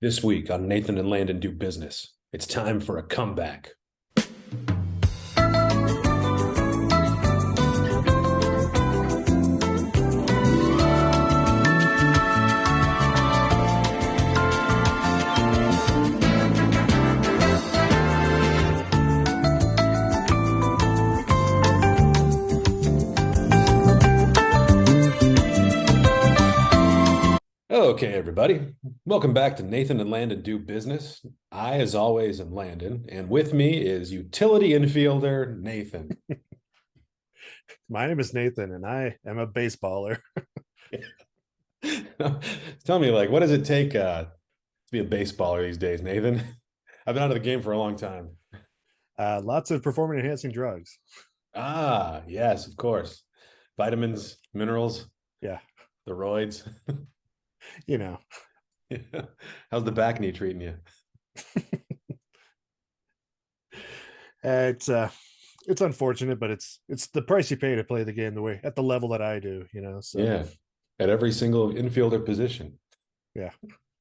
This week on Nathan and Landon Do Business, it's time for a comeback. Okay, everybody. Welcome back to Nathan and Landon Do Business. I, as always, am Landon, and with me is utility infielder Nathan. My name is Nathan, and I am a baseballer. Tell me, what does it take to be a baseballer these days, Nathan? I've been out of the game for a long time. Lots of performance enhancing drugs. Ah, yes, of course. Vitamins, minerals, Yeah, the roids. you know, How's the back knee treating you? it's it's unfortunate, but it's the price you pay to play the game the way at the level that I do. So Yeah, at every single infielder position. yeah,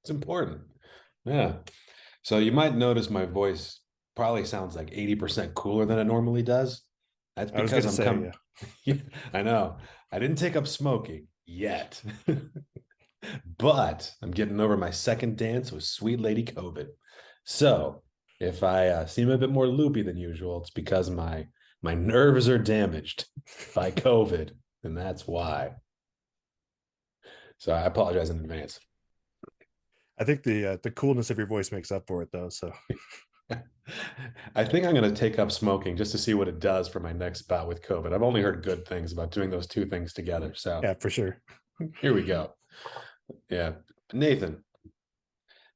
It's important. Yeah. So you might notice my voice probably sounds like 80% cooler than it normally does. That's I was because gonna I'm say, come Yeah, I know. I didn't take up smoking yet. But I'm getting over my second dance with sweet lady COVID. So if I seem a bit more loopy than usual, it's because my nerves are damaged by COVID, and that's why. So I apologize in advance. I think the coolness of your voice makes up for it, though. So I think I'm going to take up smoking just to see what it does for my next bout with COVID. I've only heard good things about doing those two things together. So yeah, for sure. here we go. Yeah, Nathan,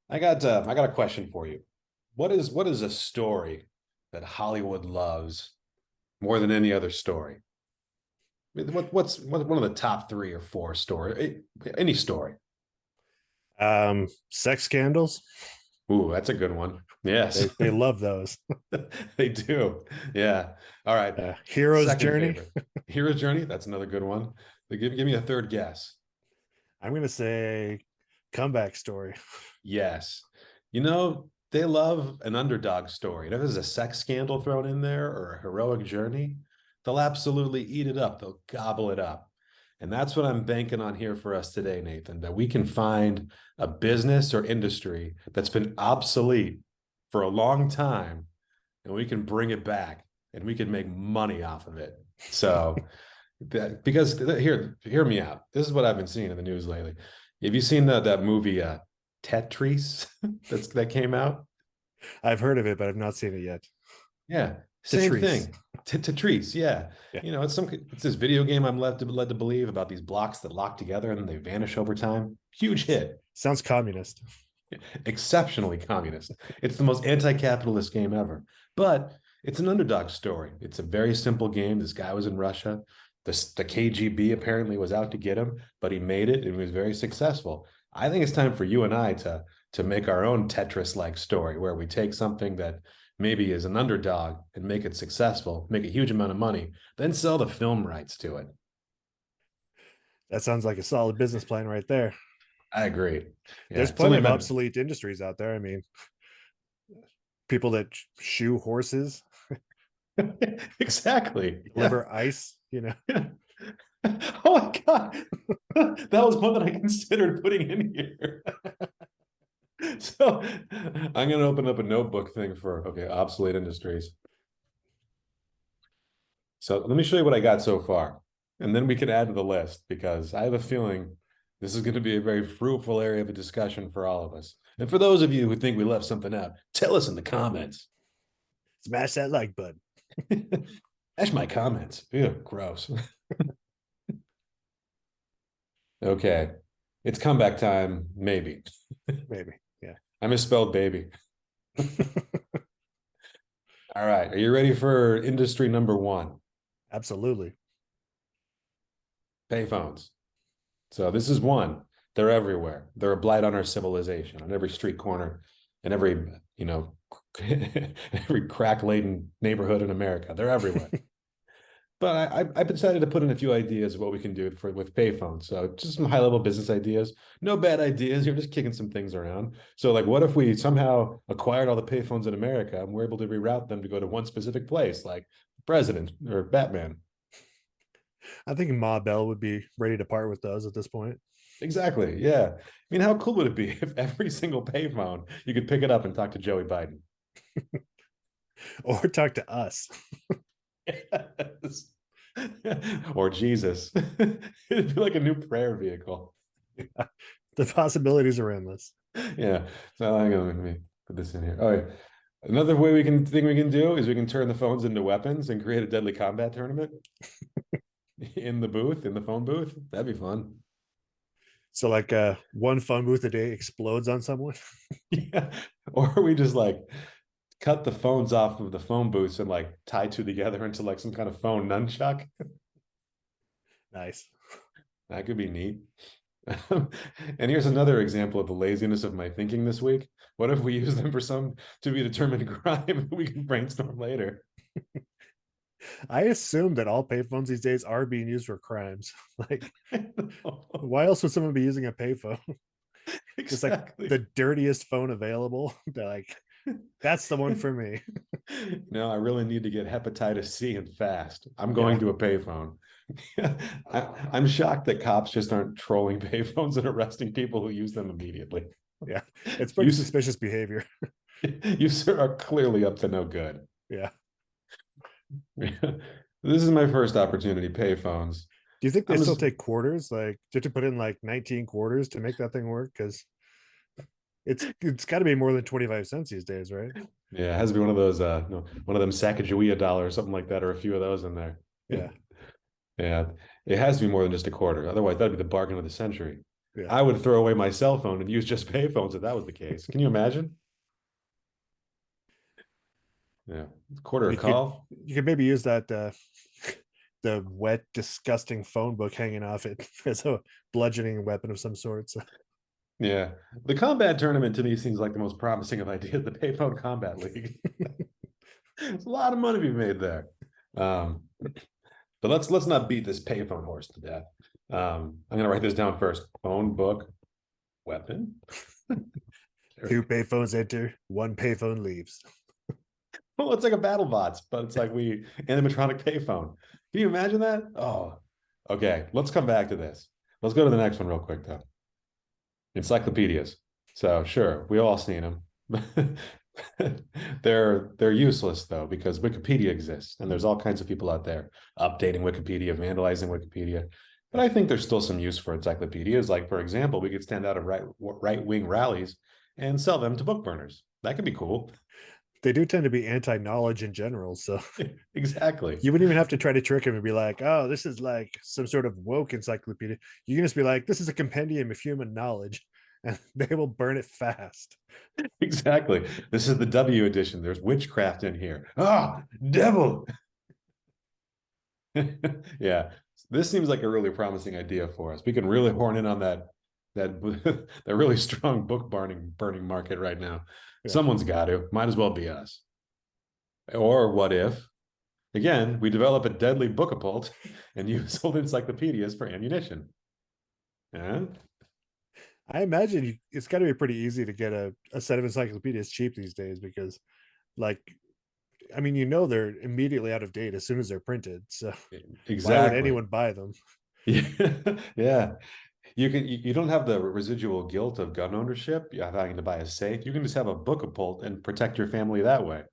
I got a question for you. What is a story that Hollywood loves more than any other story? What's one of the top three or four story? Any story. Sex scandals. Ooh, that's a good one. Yes, They love those. they do. Yeah. All right. Hero's Second journey. favorite. Hero's Journey. That's another good one. Give me a third guess. I'm gonna say comeback story. Yes. They love an underdog story. If there's a sex scandal thrown in there or a heroic journey, they'll absolutely eat it up. They'll gobble it up. And that's what I'm banking on here for us today, Nathan, that we can find a business or industry that's been obsolete for a long time and we can bring it back and we can make money off of it. So, because here, hear me out. This is what I've been seeing in the news lately. Have you seen that movie Tetris that came out? I've heard of it, but I've not seen it yet. Yeah, same Tetris. thing. Tetris, yeah. Yeah, It's this video game I'm led to believe about these blocks that lock together and then they vanish over time. Huge hit. sounds communist. Exceptionally communist. It's the most anti-capitalist game ever. But it's an underdog story. It's a very simple game. This guy was in Russia. The KGB apparently was out to get him, but he made it and was very successful. I think it's time for you and I to make our own Tetris-like story where we take something that maybe is an underdog and make it successful, make a huge amount of money, then sell the film rights to it. That sounds like a solid business plan right there. I agree. Yeah, There's it's plenty only of been obsolete industries out there. I mean, people that shoe horses, exactly. Yeah. deliver ice. Oh my God. That was one that I considered putting in here. So I'm going to open up a notebook thing for, okay, obsolete industries. So let me show you what I got so far. And then we can add to the list because I have a feeling this is going to be a very fruitful area of a discussion for all of us. And for those of you who think we left something out, tell us in the comments. Smash that like button. That's my comments. Ew, gross. Okay. It's comeback time, maybe. Maybe. Yeah. I misspelled baby. All right. Are you ready for industry number one? Absolutely. Payphones. So this is one. They're everywhere. They're a blight on our civilization, on every street corner, and every crack-laden neighborhood in America. They're everywhere. But I've decided to put in a few ideas of what we can do for with payphones. So just some high level business ideas. No bad ideas. You're just kicking some things around. So like, what if we somehow acquired all the payphones in America and we're able to reroute them to go to one specific place, like President or Batman? I think Ma Bell would be ready to part with those at this point. Exactly. Yeah. I mean, how cool would it be if every single payphone you could pick it up and talk to Joey Biden? Or talk to us. Yes. Or Jesus. It'd be like a new prayer vehicle. The possibilities are endless. Yeah. So hang on, let me put this in here. Oh, yeah. Another way we can do is we can turn the phones into weapons and create a deadly combat tournament in the booth, in the phone booth. That'd be fun. So like one phone booth a day explodes on someone. Yeah. Or we just like cut the phones off of the phone booths and like tie two together into like some kind of phone nunchuck. Nice. That could be neat. And here's another example of the laziness of my thinking this week. What if we use them for some to be determined crime we can brainstorm later? I assume that all payphones these days are being used for crimes. Like, why else would someone be using a payphone? Just like Exactly. the dirtiest phone available. They're like, that's the one for me. No, I really need to get hepatitis C and fast. I'm going Yeah. to a payphone. I'm shocked that cops just aren't trolling payphones and arresting people who use them immediately. Yeah. It's You, pretty suspicious behavior. you sir are clearly up to no good. Yeah. This is my first opportunity, payphones. Do you think they I'm still just, take quarters? Like, do you have to put in like 19 quarters to make that thing work? Because it's got to be more than 25 cents these days, right? yeah, it has to be one of those, no, one of them Sacagawea dollars or something like that, or a few of those in there. Yeah. Yeah, it has to be more than just a quarter. Otherwise, that'd be the bargain of the century. Yeah. I would throw away my cell phone and use just payphones if that was the case. Can you imagine? Yeah, quarter a You could call. you could maybe use that the wet, disgusting phone book hanging off it as a bludgeoning weapon of some sort. So Yeah, the combat tournament to me seems like the most promising of ideas. The payphone combat league. There's a lot of money to be made there. Um, but let's not beat this payphone horse to death. I'm gonna write this down first. Phone book weapon. two payphones enter, one payphone leaves. Well, it's like a battle bots, but it's like we animatronic payphone. Can you imagine that? Oh, okay. Let's come back to this. Let's go to the next one real quick though. Encyclopedias. So sure, we all seen them. They're useless though because Wikipedia exists and there's all kinds of people out there updating Wikipedia, vandalizing Wikipedia. But Yeah. I think there's still some use for encyclopedias. Like for example, we could stand out of right wing rallies and sell them to book burners. That could be cool. They do tend to be anti-knowledge in general, so Exactly. you wouldn't even have to try to trick them and be like, "Oh, this is like some sort of woke encyclopedia." You can just be like, "This is a compendium of human knowledge," and they will burn it fast. Exactly. This is the W edition. There's witchcraft in here. Ah, devil. Yeah. This seems like a really promising idea for us. We can really horn in on that that really strong book burning market right now. Yeah. Someone's got to. Might as well be us. Or what if, again, we develop a deadly bookapult and use old encyclopedias for ammunition? Yeah. I imagine it's got to be pretty easy to get a set of encyclopedias cheap these days because, like, I mean, they're immediately out of date as soon as they're printed. So why would Exactly. anyone buy them? Yeah. Yeah. You don't have the residual guilt of gun ownership. You have having to buy a safe. You can just have a bookapult and protect your family that way.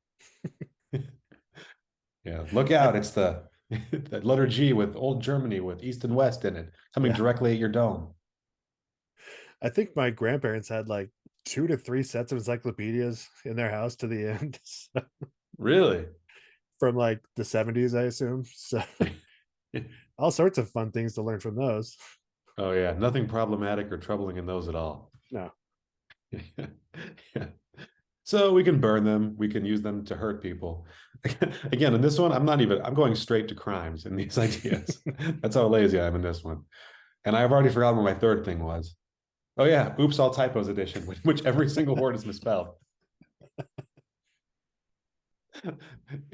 Yeah, look I out! It's the the letter G with old Germany with East and West in it, coming Yeah, directly at your dome. I think my grandparents had like 2 to 3 sets of encyclopedias in their house to the end. So, Really? from like the 70s, I assume. So all sorts of fun things to learn from those. Oh yeah, nothing problematic or troubling in those at all. No. Yeah. So we can burn them. We can use them to hurt people. Again, in this one, I'm going straight to crimes in these ideas. That's how lazy I am in this one. And I've already forgotten what my third thing was. Oh yeah, oops, all typos edition, which every single word is misspelled.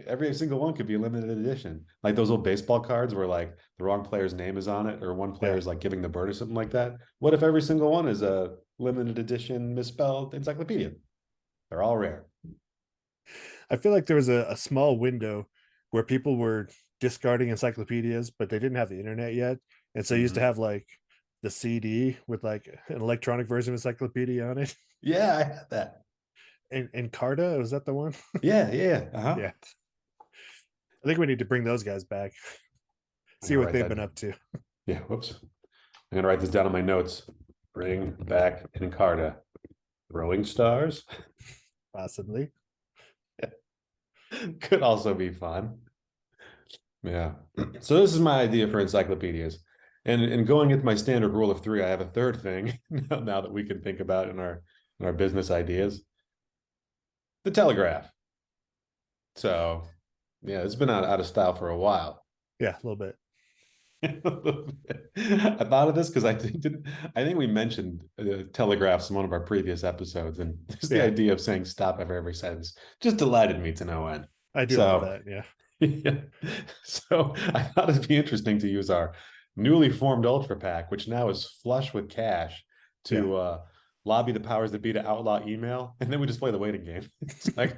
Every single one could be a limited edition. Like those old baseball cards where like the wrong player's name is on it or one player Yeah. is like giving the bird or something like that. What if every single one is a limited edition misspelled encyclopedia? They're all rare. I feel like there was a small window where people were discarding encyclopedias, but they didn't have the internet yet. And so you used to Mhm. have like the CD with like an electronic version of encyclopedia on it. Yeah, I had that. And Carta, was that the one? Yeah, yeah. Uh-huh. Yeah. I think we need to bring those guys back, I'm see gonna what write they've that been down. up to. Yeah, whoops. I'm gonna write this down on my notes. Bring back Encarta. Throwing stars Possibly. could also be fun. Yeah. So this is my idea for encyclopedias. And going into my standard rule of three, I have a third thing now that we can think about in our business ideas. The telegraph. So yeah, it's been out of style for a while. Yeah, a little bit. I thought of this because I think we mentioned telegraphs in one of our previous episodes, and just the Yeah, idea of saying stop after every sentence just delighted me to no end. I do love So that. Yeah. yeah. So I thought it'd be interesting to use our newly formed Ultra PAC, which now is flush with cash, Yeah. to lobby the powers that be to outlaw email, and then we just play the waiting game. It's like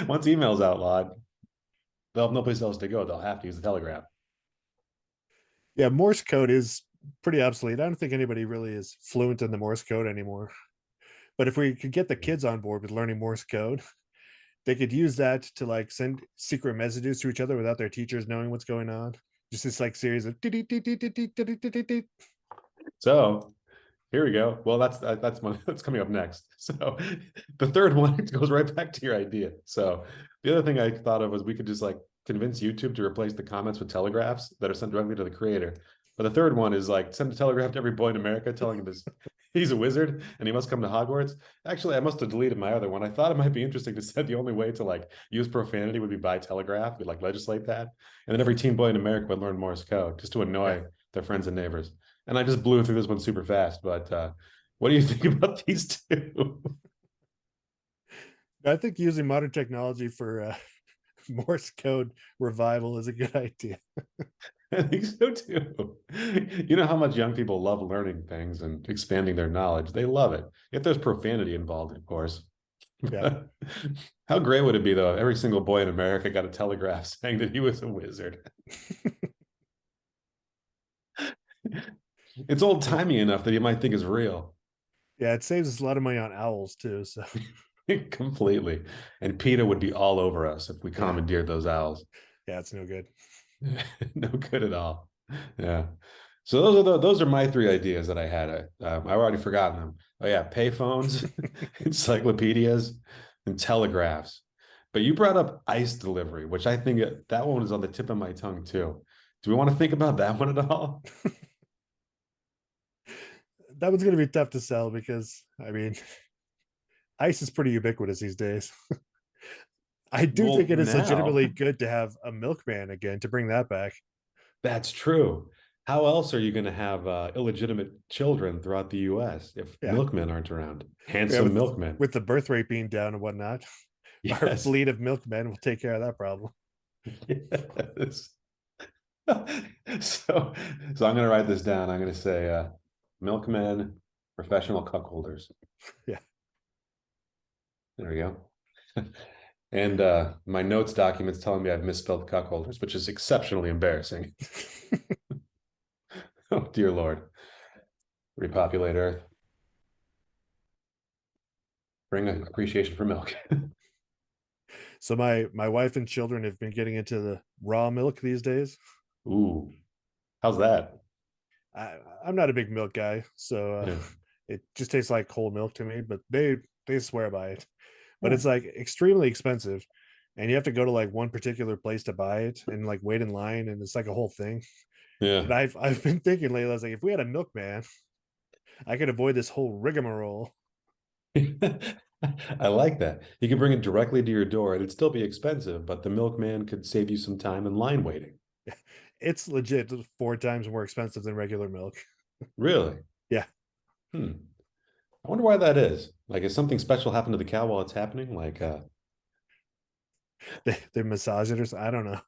once email's outlawed, they'll have no place else to go. They'll have to use the telegraph. Yeah, Morse code is pretty obsolete. I don't think anybody really is fluent in the Morse code anymore. But if we could get the kids on board with learning Morse code, they could use that to like send secret messages to each other without their teachers knowing what's going on. Just this like series of So here we go. Well, that's coming up next. So the third one goes right back to your idea. So the other thing I thought of was we could just like convince YouTube to replace the comments with telegraphs that are sent directly to the creator. But the third one is like send a telegraph to every boy in America telling him he's a wizard and he must come to Hogwarts. Actually, I must have deleted my other one. I thought it might be interesting to say the only way to like use profanity would be by telegraph. We'd like legislate that. And then every teen boy in America would learn Morse code just to yeah. annoy their friends and neighbors. And I just blew through this one super fast. But what do you think about these two? I think using modern technology for Morse code revival is a good idea. I think so too. You know how much young people love learning things and expanding their knowledge. They love it. If there's profanity involved, of course. Yeah. How great would it be though if every single boy in America got a telegraph saying that he was a wizard? It's old timey enough that you might think is real. Yeah, it saves us a lot of money on owls too. So Completely. And PETA would be all over us if we yeah, commandeered those owls. yeah, it's no good. No good at all. Yeah. So those are my three ideas that I had. I've already forgotten them. Oh yeah, payphones, encyclopedias, and telegraphs. But you brought up ice delivery, which I think that one is on the tip of my tongue too. Do we want to think about that one at all? That one's going to be tough to sell because I mean, ice is pretty ubiquitous these days. I do think Well, it is now legitimately good to have a milkman again to bring that back. that's true. How else are you going to have illegitimate children throughout the U.S. if Yeah, milkmen aren't around? yeah, Handsome milkmen. with the birth rate being down and whatnot, our Yes. fleet of milkmen will take care of that problem. Yes. So, so I'm going to write this down. I'm going to say milkmen, professional cuckolders. Yeah. There we go. And my notes documents telling me I've misspelled cuckolders, which is exceptionally embarrassing. Oh, dear Lord. Repopulate Earth. Bring an appreciation for milk. So my wife and children have been getting into the raw milk these days. Ooh, how's that? I'm not a big milk guy, so Yeah. it just tastes like whole milk to me. But they swear by it. But it's Oh, like extremely expensive, and you have to go to like one particular place to buy it and like wait in line, and it's like a whole thing. yeah. And I've been thinking lately, I was like, if we had a milkman, I could avoid this whole rigmarole. I like that. You could bring it directly to your door. It'd still be expensive, but the milkman could save you some time in line waiting. It's legit 4 times more expensive than regular milk. Really? Yeah. Hmm. I wonder why that is. Like, is something special happened to the cow while it's happening? Like, They massage it or something. I don't know.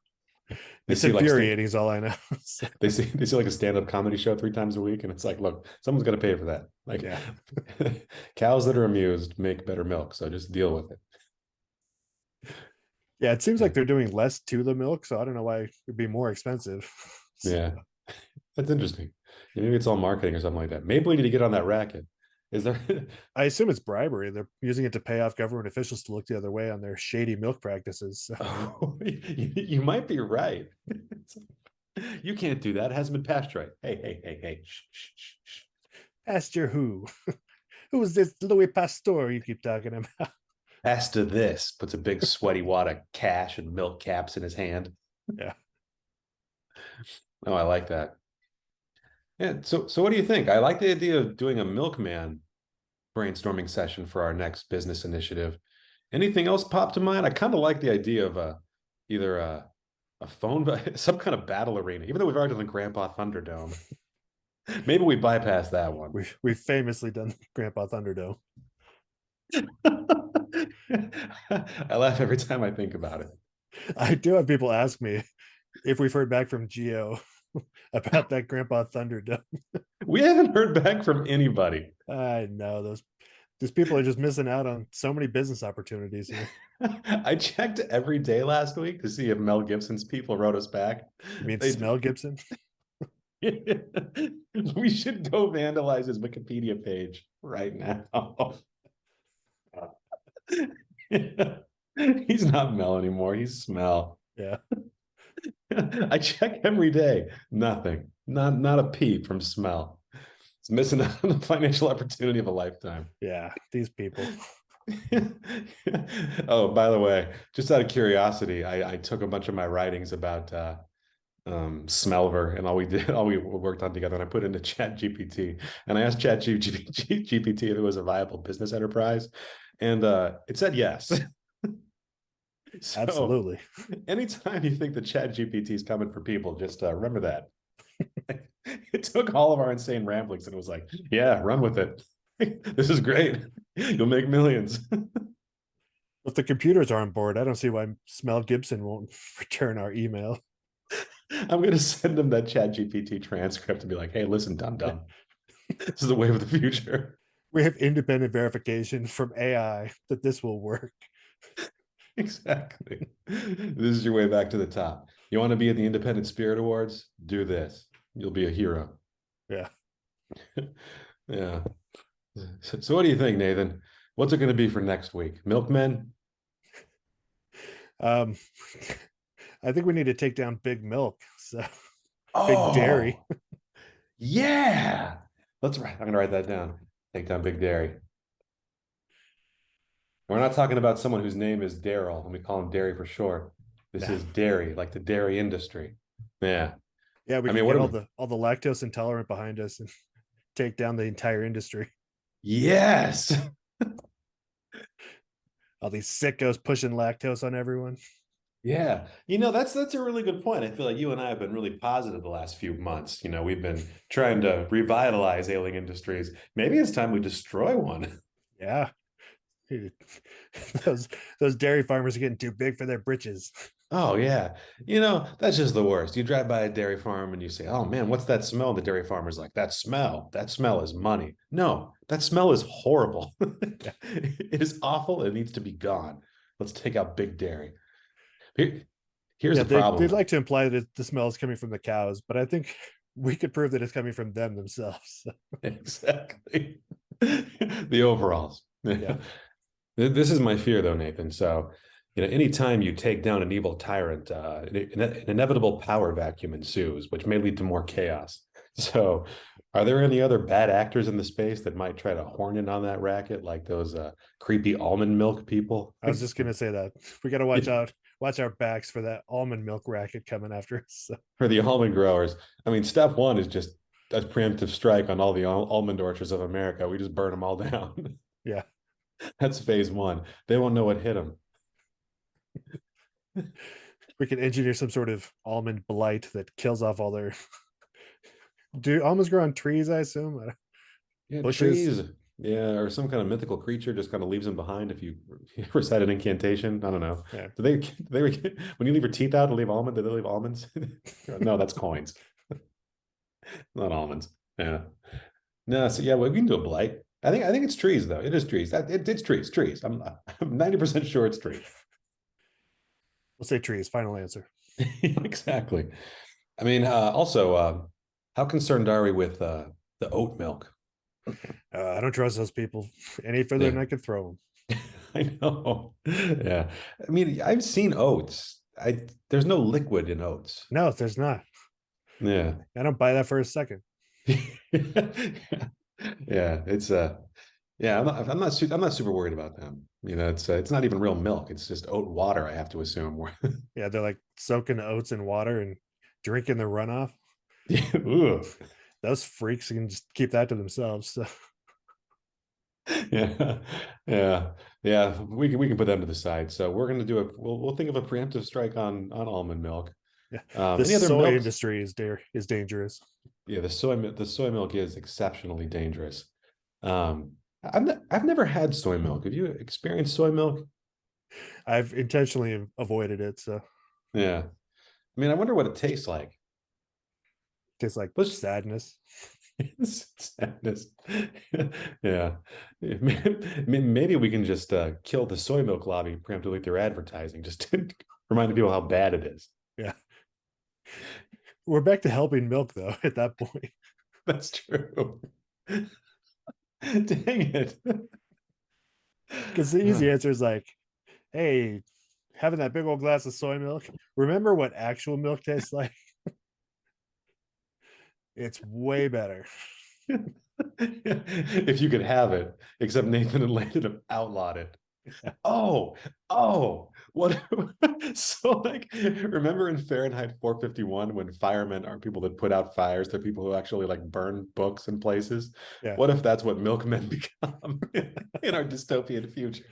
They It's see like infuriating is all I know. So, they see like a stand-up comedy show 3 times a week, and it's like, look, someone's got to pay for that. Like, yeah. cows that are amused make better milk, so just deal with it. Yeah, it seems Yeah, like they're doing less to the milk, so I don't know why it'd be more expensive. So, yeah, that's interesting. Maybe it's all marketing or something like that. Maybe we need to get on that racket. Is there? I assume it's bribery. They're using it to pay off government officials to look the other way on their shady milk practices. So, Oh, you might be right. You can't do that. It hasn't been pasteurized. Hey. Shh, shh, shh, shh. Pasture who? Who's this Louis Pasteur you keep talking about? Pasta this puts a big sweaty wad of cash and milk caps in his hand. Yeah. Oh, I like that. Yeah. So what do you think? I like the idea of doing a milkman brainstorming session for our next business initiative. Anything else pop to mind? I kind of like the idea of either a phone, some kind of battle arena. Even though we've already done the Grandpa Thunderdome, maybe we bypass that one. We've famously done Grandpa Thunderdome. I laugh every time I think about it. I do have people ask me if we've heard back from Geo about that Grandpa Thunderdome. We haven't heard back from anybody. I know those people are just missing out on so many business opportunities here. I checked every day last week to see if Mel Gibson's people wrote us back. You mean They Smell Gibson? we should go vandalize his Wikipedia page right now. He's not Mel anymore. He's Smell. Yeah. I check every day. Nothing. Not a peep from Smell. It's missing out on the financial opportunity of a lifetime. Yeah. These people. Oh, by the way, just out of curiosity, I took a bunch of my writings about Smelver and all we worked on together, and I put into Chat GPT, and I asked Chat GPT if it was a viable business enterprise, and it said yes. So Absolutely. anytime you think the Chat GPT is coming for people, just remember that. It took all of our insane ramblings and it was like, yeah, run with it. This is great. You'll make millions. If the computers are on board, I don't see why Smell Gibson won't return our email. I'm going to send them that Chat GPT transcript and be like, hey, listen, dum dum. This is the way of the future. We have independent verification from AI that this will work. Exactly. This is your way back to the top. You want to be at the Independent Spirit Awards? Do this. You'll be a hero. Yeah. Yeah. So what do you think, Nathan? What's it going to be for next week? Milkmen? Um, I think we need to take down Big Milk. So Big Dairy. Oh, yeah. Let's write. I'm going to write that down. Take down Big Dairy. We're not talking about someone whose name is Daryl, and we call him Dairy for short. This Nah. is dairy, like the dairy industry. Yeah. Yeah, we I can mean, get what are we? all the lactose intolerant behind us and take down the entire industry. Yes. All these sickos pushing lactose on everyone. Yeah. That's a really good point. I feel like you and I have been really positive the last few months. We've been trying to revitalize ailing industries. Maybe it's time we destroy one. Yeah. those those dairy farmers are getting too big for their britches. Oh yeah. That's just the worst. You drive by a dairy farm and you say, "Oh man, what's that smell?" The dairy farmer's like, "That smell. That smell is money." No, that smell is horrible. Yeah. It is awful. It needs to be gone. Let's take out big dairy. Here's Yeah, the they'd problem. like to imply that the smell is coming from the cows, but I think we could prove that it's coming from them themselves. Exactly. The overalls. Yeah. This is my fear, though, Nathan. So, anytime you take down an evil tyrant, an inevitable power vacuum ensues, which may lead to more chaos. So, are there any other bad actors in the space that might try to horn in on that racket, like those creepy almond milk people? I was just gonna say that we got to watch our backs for that almond milk racket coming after us. So, For the almond growers. I mean, step one is just a preemptive strike on all the almond orchards of America. We just burn them all down. yeah, That's phase one. They won't know what hit them. we can engineer some sort of almond blight that kills off all their. Do almonds grow on trees? I assume Yeah, bushes. trees. Yeah, or some kind of mythical creature just kind of leaves them behind if you recite an incantation. I don't know. Yeah. When you leave your teeth out to leave almond, do they leave almonds? No, that's coins, not almonds. Yeah. No, so yeah, well, we can do a blight. I think it's trees though. It is trees. It's trees. I'm 90% sure it's trees. We'll say trees. Final answer. Exactly. I mean, also, how concerned are we with the oat milk? I don't trust those people any further Yeah, than I could throw them. I know. Yeah. I mean, I've seen oats. There's no liquid in oats. No, there's not. Yeah. I don't buy that for a second. Yeah, it's yeah, I'm not super worried about them. It's not even real milk. It's just oat water, I have to assume. Yeah, they're like soaking the oats in water and drinking the runoff. Ugh. Those freaks can just keep that to themselves. So Yeah. Yeah. Yeah, we can put them to the side. So we're gonna do we'll think of a preemptive strike on almond milk. yeah, the Any other soy milks? industry is dangerous. Yeah, the soy milk is exceptionally dangerous. I've never had soy milk. Have you experienced soy milk? I've intentionally avoided it, so it Yeah. I mean, I wonder what it tastes like. tastes like Let's sadness. it's sadness. Yeah. Maybe we can just kill the soy milk lobby preemptively through advertising, just to remind people how bad it is. Yeah, we're back to helping milk though. At that point, That's true. Dang it. because the easy answer is like, hey, having that big old glass of soy milk. Remember what actual milk tastes like? It's way better. If you could have it, except Nathan and Landon have outlawed it. Oh, oh, what? So, like, remember in Fahrenheit 451 when firemen aren't people that put out fires, they're people who actually like burn books in places? Yeah, What if that's what milkmen become in our dystopian future?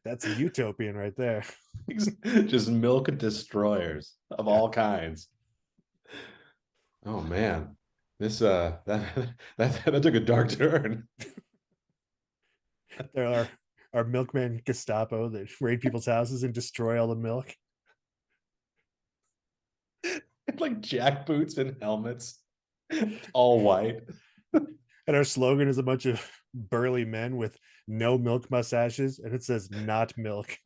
that's utopian right there. Just milk destroyers of Yeah, all kinds. Oh man, this that took a dark turn. there are milkman Gestapo that raid people's houses and destroy all the milk. Like jackboots and helmets, all white. And our slogan is a bunch of burly men with no milk mustaches, and it says "not milk."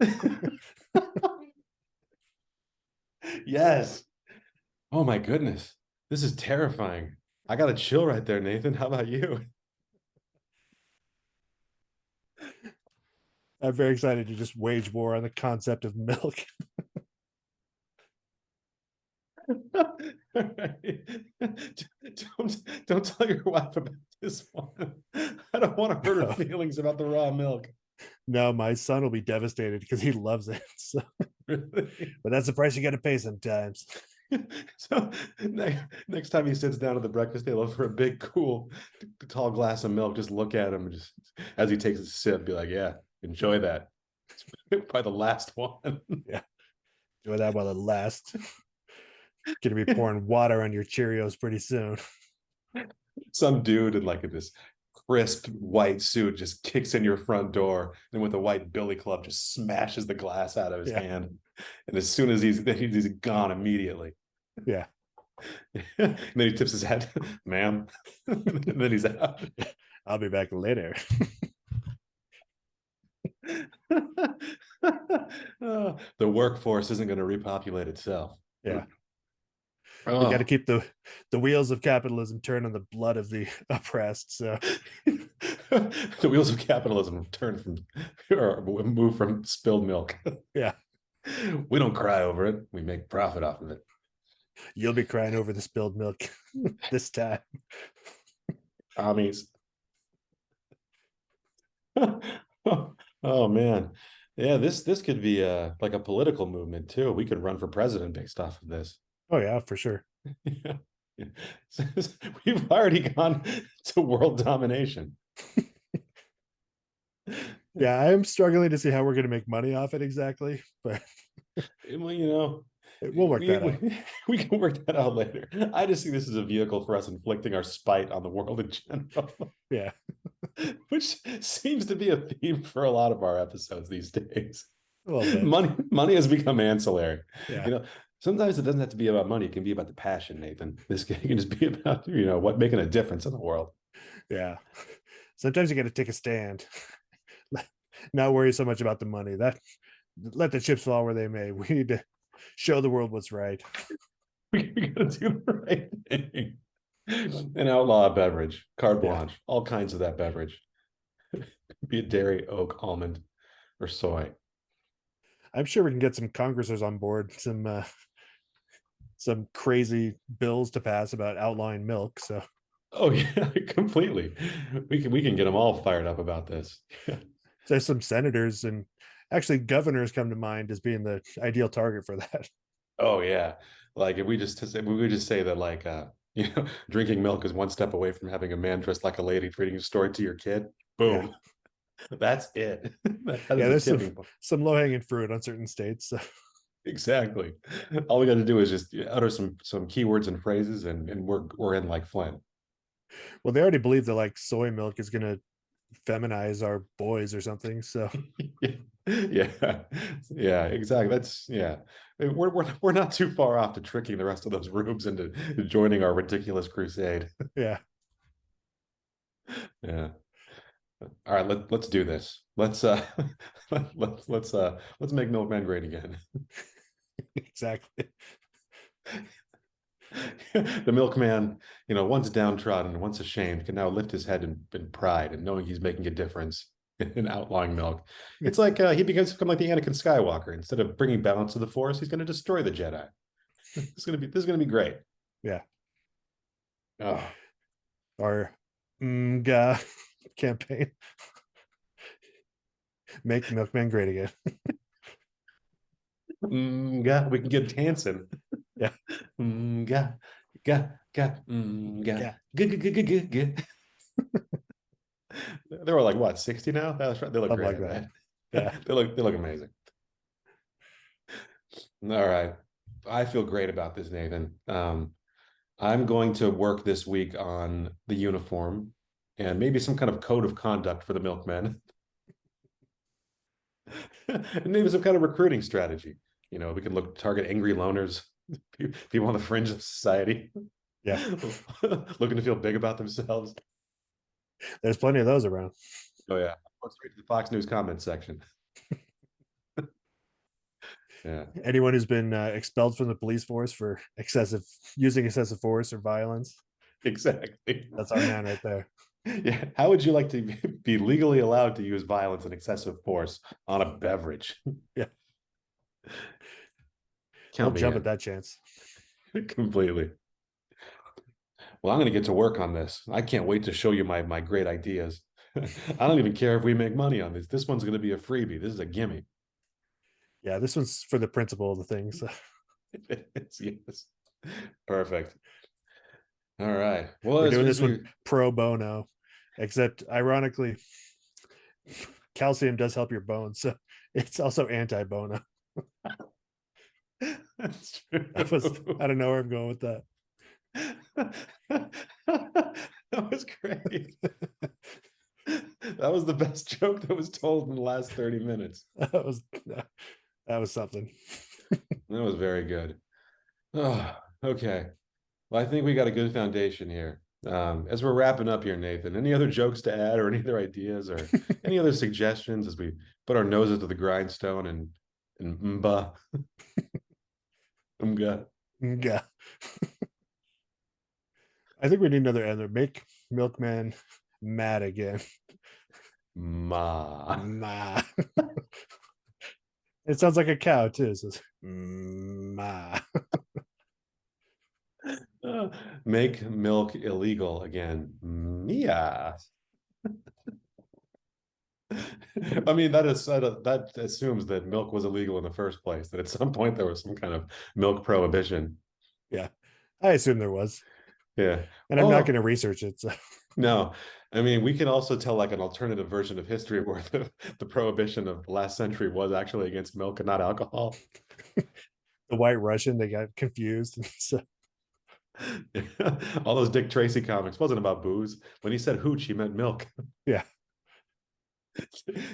Yes. Oh my goodness. This is terrifying. I got a chill right there, Nathan. How about you? I'm very excited to just wage war on the concept of milk. Don't tell your wife about this one. I don't want to hurt her No, feelings about the raw milk. no, my son will be devastated because he loves it. So, Really. but that's the price you got to pay sometimes. So next time he sits down at the breakfast table for a big, cool, tall glass of milk, just look at him, just as he takes a sip, be like, "Yeah, enjoy that." It's probably the last one. Yeah, do that while it lasts. Gonna be pouring water on your Cheerios pretty soon. Some dude in like this crisp white suit just kicks in your front door and with a white billy club just smashes the glass out of his Yeah, hand. And as soon as he's gone immediately. yeah. And then he tips his head, ma'am. And then he's out. I'll be back later. The workforce isn't going to repopulate itself. Yeah, we got to Oh. keep the wheels of capitalism turn on the blood of the oppressed. So The wheels of capitalism turn from or move from spilled milk. yeah, We don't cry over it. We make profit off of it. you'll be crying over the spilled milk this time. Commies. Oh man. Yeah, this could be like a political movement too. We could run for president based off of this. Oh yeah, for sure. Yeah. We've already gone to world domination. Yeah, I am struggling to see how we're going to make money off it exactly, but Well, We'll work that out. We can work that out later. I just see this as a vehicle for us inflicting our spite on the world in general, Yeah, which seems to be a theme for a lot of our episodes these days. a little bit. Money has become ancillary. Yeah, You know, sometimes it doesn't have to be about money. It can be about the passion, Nathan. This can just be about, what making a difference in the world. yeah. Sometimes you got to take a stand, not worry so much about the money. That let the chips fall where they may. We need to show the world what's right. We got to do the right thing. An outlaw a beverage, carte Yeah, blanche, all kinds of that beverage, be it dairy, oat, almond, or soy. I'm sure we can get some congressers on board, some crazy bills to pass about outlawing milk. So Oh yeah, completely. We can get them all fired up about this. there's some senators and actually governors come to mind as being the ideal target for that. Oh yeah, like if we would just say that like drinking milk is one step away from having a man dressed like a lady reading a story to your kid. Yeah, Boom, that's it. That yeah. is a There's tipping point. some low hanging fruit on certain states. So, Exactly. All we got to do is just utter some keywords and phrases, and we're in like Flint. well, they already believe that like soy milk is going to feminize our boys or something. So Yeah, yeah, exactly. That's yeah. We're not too far off to tricking the rest of those rubes into joining our ridiculous crusade. yeah, Yeah. All right, let's do this. Let's make Milkman great again. exactly. The milkman, once downtrodden, once ashamed, can now lift his head in pride and knowing he's making a difference in outlawing milk. Yeah, It's like he become like the Anakin Skywalker. Instead of bringing balance to the Force, he's going to destroy the Jedi. This is gonna be great. yeah. Oh, Our campaign, make the milkman great again. yeah, we can get Hanson. Yeah, Ga, ga, ga, ga, yeah. ga, ga, ga, ga, ga, ga. They were like what, 60 now? That's right. They look Something great like in that. that. Yeah, They look amazing. All right. I feel great about this, Nathan. I'm going to work this week on the uniform and maybe some kind of code of conduct for the milkmen. And maybe some kind of recruiting strategy. We can look target angry loners, people on the fringe of society, yeah. looking to feel big about themselves. There's plenty of those around. Oh yeah, go straight to the Fox News comment section. Yeah, Anyone who's been expelled from the police force for using excessive force or violence, exactly. that's our man right there. Yeah, how would you like to be legally allowed to use violence and excessive force on a beverage? Yeah, we'll Count me jump at in that chance. completely. Well, I'm going to get to work on this. I can't wait to show you my great ideas. I don't even care if we make money on this. This one's going to be a freebie. This is a gimme. Yeah, this one's for the principle of the thing. So Yes. Perfect. All right. Well, we're as, doing as this we one pro bono, except ironically, calcium does help your bones, so it's also anti bono. That's true. That was I don't know where I'm going with that. That was great. That was the best joke that was told in the last 30 minutes. That was something. That was very good. Oh, okay. Well, I think we got a good foundation here. As we're wrapping up here, Nathan, any other jokes to add or any other ideas or any other suggestions as we put our noses to the grindstone and mga. Yeah, I think we need another ender. Make Milkman mad again. Ma. Ma. It sounds like a cow too. It says ma. Make milk illegal again. Mia. I mean, that assumes that milk was illegal in the first place, that at some point there was some kind of milk prohibition. Yeah, I assume there was, Yeah. and I'm not going Oh, to research it. So no. I mean, we can also tell like an alternative version of history where the prohibition of the last century was actually against milk and not alcohol. the White Russian, they got confused. So All those Dick Tracy comics wasn't about booze. When he said hooch, he meant milk. yeah,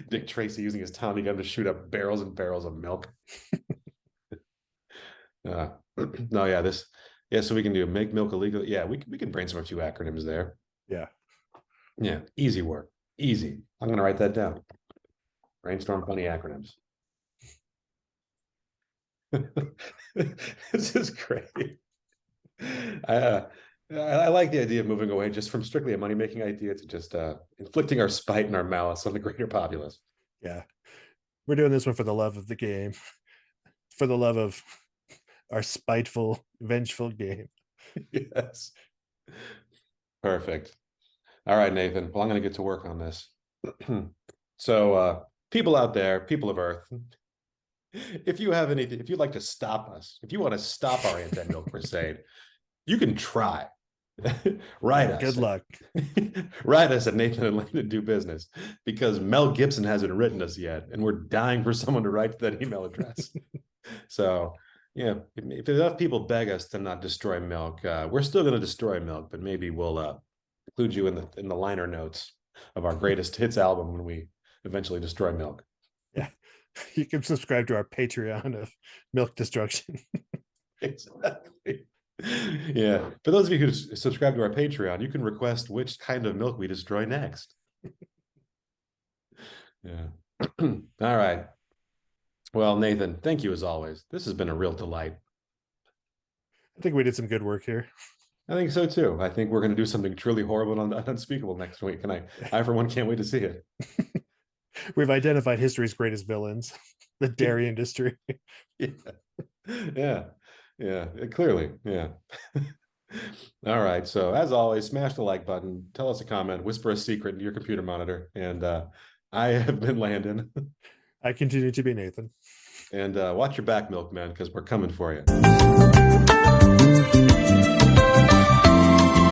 Dick Tracy using his Tommy gun to shoot up barrels and barrels of milk. Uh, no, yeah, yeah. So we can do make milk illegal. Yeah, we can brainstorm a few acronyms there. yeah. Yeah, easy work, easy. I'm gonna write that down. Brainstorm funny acronyms. This is great. I like the idea of moving away just from strictly a money making idea to just inflicting our spite and our malice on the greater populace. Yeah. We're doing this one for the love of the game, for the love of our spiteful, vengeful game. Yes. Perfect. All right, Nathan. Well, I'm going to get to work on this. So, people out there, people of Earth, if you have anything, if you'd like to stop us, if you want to stop our anti-milk crusade, you can try. Write Yeah, good us. luck. Write us at Nathan and Lane Do Business, because Mel Gibson hasn't written us yet, and we're dying for someone to write that email address. So, yeah, if enough people beg us to not destroy milk, we're still going to destroy milk, but maybe we'll include you in the liner notes of our greatest hits album when we eventually destroy milk. Yeah. You can subscribe to our Patreon of milk destruction. Exactly. Yeah. For those of you who subscribe to our Patreon, you can request which kind of milk we destroy next. Yeah. All right. Well, Nathan, thank you as always. This has been a real delight. I think we did some good work here. I think so too. I think we're going to do something truly horrible and unspeakable next week, and I for one can't wait to see it. We've identified history's greatest villains, the dairy industry. Yeah. Yeah. Yeah. Clearly. Yeah. All right. So as always, smash the like button, tell us a comment, whisper a secret into your computer monitor. And I have been Landon. I continue to be Nathan. And watch your back, milkman, because we're coming for you.